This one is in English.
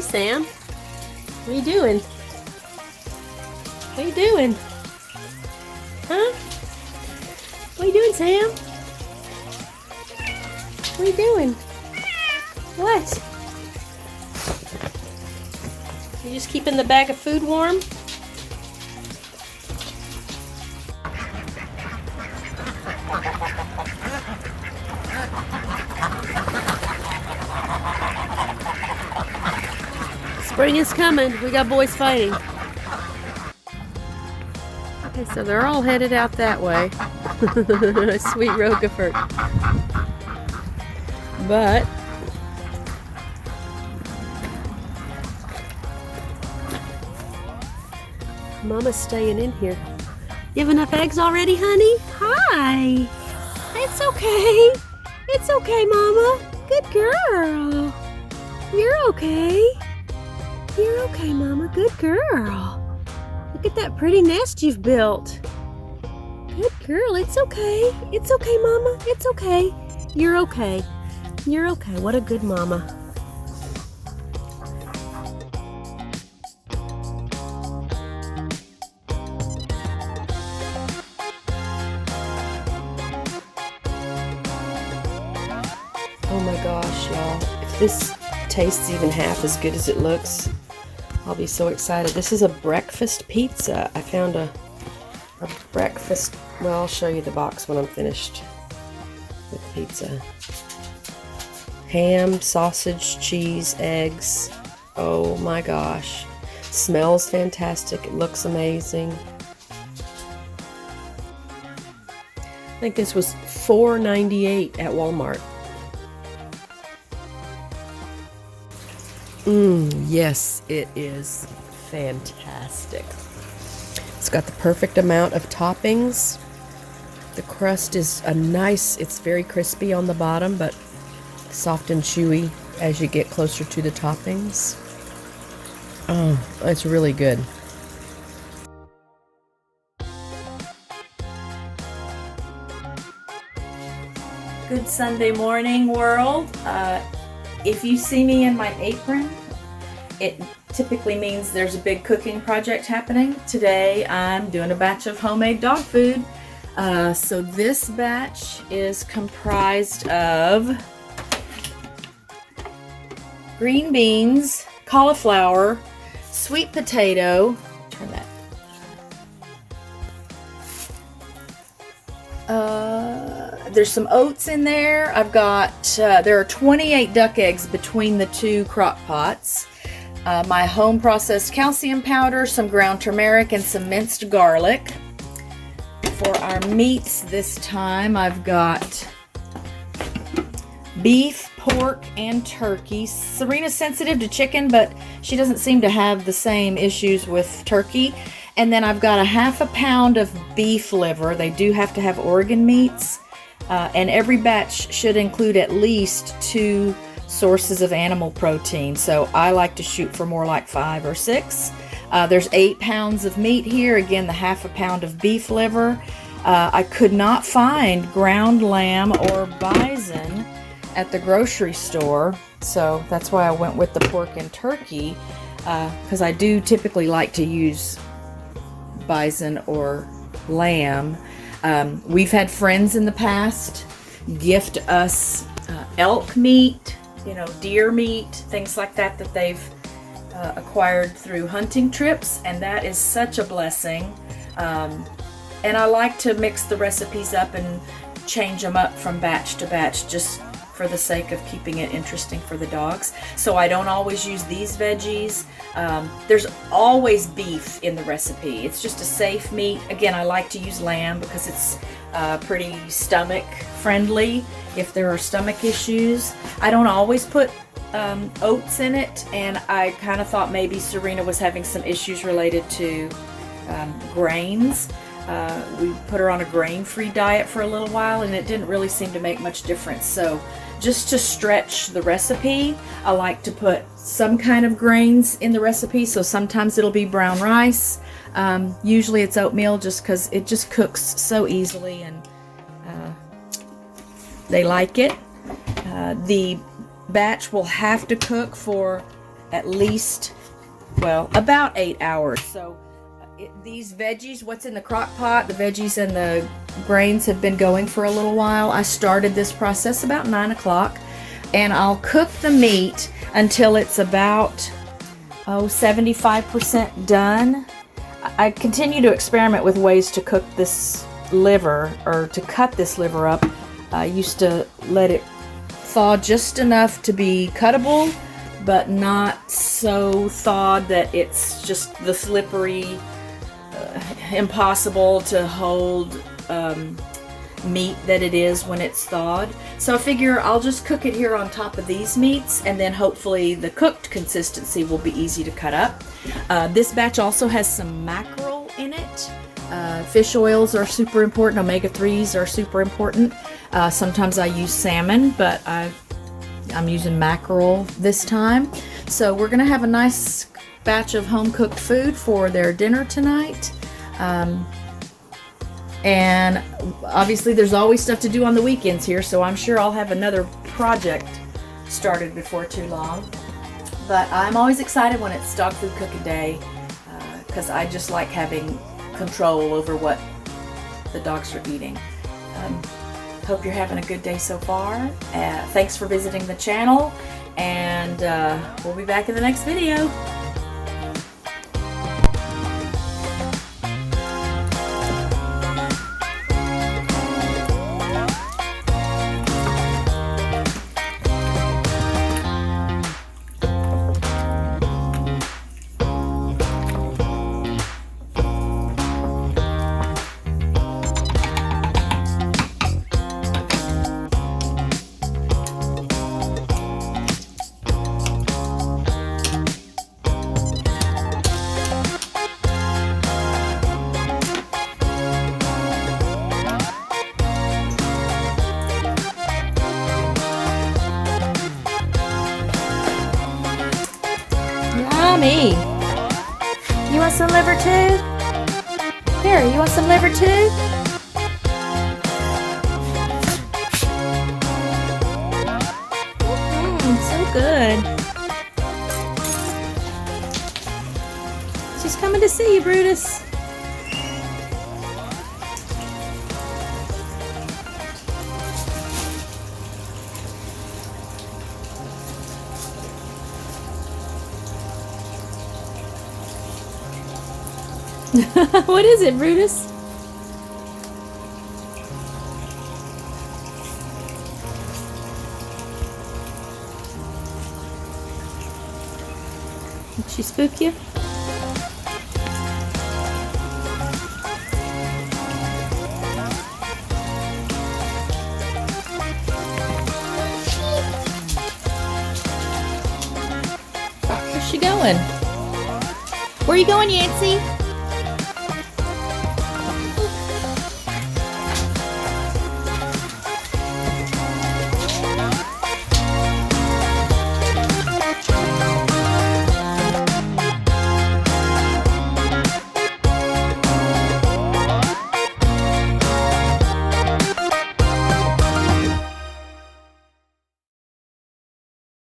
Sam. What are you doing? What are you doing? Huh? What are you doing, Sam? What are you doing? What? You just keeping the bag of food warm? Spring is coming. We got boys fighting. Okay, so they're all headed out that way. Sweet Roquefort. But Mama's staying in here. You have enough eggs already, honey? Hi. It's okay. It's okay, Mama. Good girl. You're okay. You're okay, Mama. Good girl. Look at that pretty nest you've built. Good girl. It's okay. It's okay, Mama. It's okay. You're okay. You're okay. What a good mama. Oh my gosh, y'all. If this tastes even half as good as it looks, I'll be so excited. This is a breakfast pizza. I found a breakfast, well, I'll show you the box when I'm finished with the pizza. Ham, sausage, cheese, eggs. Oh my gosh. Smells fantastic. It looks amazing. I think this was $4.98 at Walmart. Yes, it is fantastic. It's got the perfect amount of toppings. The crust is it's very crispy on the bottom, but soft and chewy as you get closer to the toppings. Oh, it's really good. Good Sunday morning, world. If you see me in my apron, it typically means there's a big cooking project happening. Today I'm doing a batch of homemade dog food. So this batch is comprised of green beans, cauliflower, sweet potato. Turn that. There's some oats in there. I've got, there are 28 duck eggs between the two crock pots. My home processed calcium powder, some ground turmeric, and some minced garlic. For our meats this time, I've got beef, pork, and turkey. Serena's sensitive to chicken, but she doesn't seem to have the same issues with turkey. And then I've got a half a pound of beef liver. They do have to have organ meats. And every batch should include at least 2 sources of animal protein. So I like to shoot for more like 5 or 6. There's 8 pounds of meat here. Again, the half a pound of beef liver. I could not find ground lamb or bison at the grocery store. So that's why I went with the pork and turkey, because I do typically like to use bison or lamb. We've had friends in the past gift us elk meat, deer meat, things like that they've acquired through hunting trips, and that is such a blessing. And I like to mix the recipes up and change them up from batch to batch just for the sake of keeping it interesting for the dogs. So I don't always use these veggies. There's always beef in the recipe. It's just a safe meat. Again, I like to use lamb because it's pretty stomach friendly if there are stomach issues. I don't always put oats in it, and I kind of thought maybe Serena was having some issues related to grains. We put her on a grain-free diet for a little while, and it didn't really seem to make much difference. So just to stretch the recipe, I like to put some kind of grains in the recipe. So sometimes it'll be brown rice. Usually it's oatmeal, just because it just cooks so easily, and they like it. The batch will have to cook for at least, well, about 8 hours. So these veggies, what's in the crock pot, the veggies and the grains have been going for a little while. I started this process about 9 o'clock, and I'll cook the meat until it's about 75% done. I continue to experiment with ways to cook this liver, or to cut this liver up. I used to let it thaw just enough to be cuttable, but not so thawed that it's just the slippery, impossible to hold meat that it is when it's thawed. So I figure I'll just cook it here on top of these meats, and then hopefully the cooked consistency will be easy to cut up. This batch also has some mackerel in it. Fish oils are super important. Omega-3s are super important. Sometimes I use salmon, but I'm using mackerel this time. So we're gonna have a nice batch of home-cooked food for their dinner tonight. And obviously there's always stuff to do on the weekends here, so I'm sure I'll have another project started before too long. But I'm always excited when it's dog food cooking day, because I just like having control over what the dogs are eating. Hope you're having a good day so far. Thanks for visiting the channel, and we'll be back in the next video. Yummy! You want some liver too? Here, you want some liver too? So good. She's coming to see you, Brutus. What is it, Brutus? Did she spook you? Where's she going? Where are you going, Yancy?